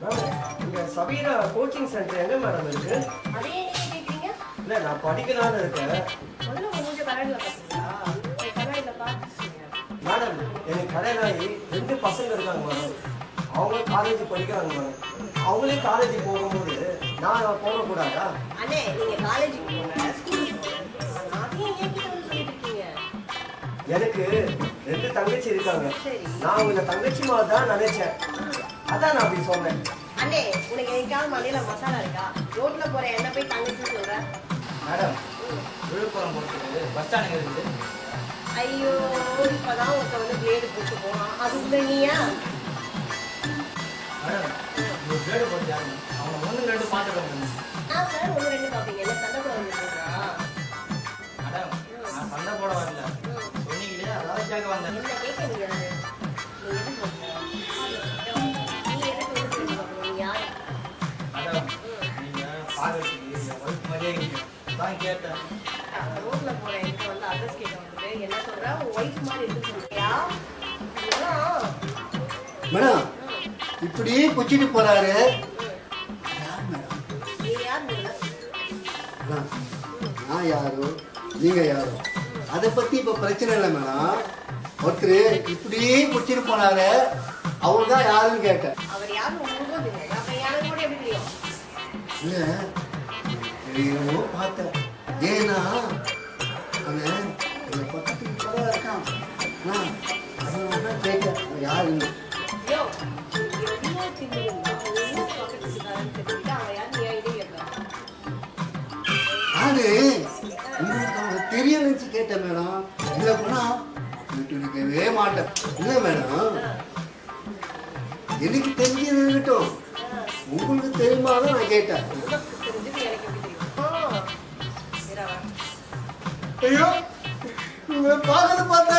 இங்க Sabira coaching centre எங்க madam இருக்கு? அதே நீங்க கேக்குறீங்க? இல்ல நான் படிக்கலாம்னு இருக்கேன். முதல்ல உங்க மூஞ்ச கண்ணாடில பாத்தீங்களா? கண்ணாடில பாத்துட்டீங்க. மேடம் எனக்கு கல்யாணம் ஆகி 2 பசங்க இருக்காங்க மேடம். அவங்க காலேஜ் படிக்கிறாங்க மேடம். அவங்களே காலேஜ் போகும்போது நான் போகக்கூடாதா? அண்ணே நீங்க காலேஜுக்கு போங்க, ஸ்கூலுக்கு போங்க. அதையும் ஏன் வந்து சொல்லிட்டு இருக்கீங்க? எனக்கு 2 தங்கச்சி இருக்காங்க. சரி. நான் அவங்க தங்கச்சி மாதிரி தான் நினைச்சேன். அதான் நான் அப்படி சொன்னேன். அண்ணே உனக்கு எங்கேயாவது மண்டையில மசாலா இருக்கா? ரோட்ல போற என்ன போய் தங்கச்சின்னு சொல்ற? மேடம் விழுப்புரம் போகிறது பஸ் ஸ்டாண்டுங்க இருக்குது. ஐயோ இப்பதான் ஒருத்த வந்து பிளேடு போட்டு போனான். அது உள்ள நீயா? மேடம் ஒரு பிளேடு போட்டாங்க. அவங்க 1 2 பார்த்துக்கோங்க. நான் சார் 1 2 பாப்பீங்க. என்ன சண்டை போட வந்துருக்கீங்களா? மேடம் நான் சண்டை போட வரல. சொன்னீங்களே அதாவது கேட்க வந்தேன். என்ன கேட்க முடியாது. நீ எதுக்கு வந்த? நீ எதுக்கு வந்து பிளேடு பார்க்கணும்? நீ யாரு? மேடம் நீங்கள் பார்க்கறதுக்கு என் ஒய்ஃப் மாதிரியே இருக்கீங்க. தான் கேட்டேன். ரோட்ல போற எனக்கு வந்து அட்ரஸ் கேட்க வந்துட்டு என்ன சொல்ற? உன் ஒய்ஃப் மாதிரி இருக்கு சொல்றியா? இதெல்லாம் மேடம் இப்படி குச்சிட்டு போறாரு. யார் மேடம்? நீ யார் முதல்ல? மேடம், நான் யாரோ நீங்க யாரோ அதை பத்தி இப்ப பிரச்சனை இல்லை மேடம். ஒருத்தர் இப்படி குச்சிட்டு போனாரு, அவரு தான் யாருன்னு கேட்டேன். அவர் யாருன்னு உங்களுக்கும் தெரியாது. அப்ப எனக்கு கூட எப்படி தெரியும்? இல்ல தெரியுமோ பார்த்தேன். ஏன்னா அவன் என்னை பக்கத்துக்கு இப்பதான் இருக்கான். நான் அதனாலதான் கேட்டேன் அவன் யாருன்னு. யோ, எவ்வளோ திமிருன்னா, ஒவ்வொரு பக்கத்து வீட்டுக்காரன்னு தெரிஞ்சுக்கிட்டு அவன் யாருன்னு என் இதே கேட்கலாம். நானு உங்களுக்கு அவங்க தெரிய நினைச்சு கேட்டேன் மேடம். இல்லை போனா விட்டு இருக்கவே மாட்டேன். இல்லை மேடம் எனக்கு தெரிஞ்சது இருக்கட்டும், உங்களுக்கு தெரியுமா தான் நான் கேட்டேன். உனக்கு தெரிஞ்சது எனக்கு எப்படி தெரியும்? வீராவா? ஐயோ உங்களை பார்க்கறது பார்த்தா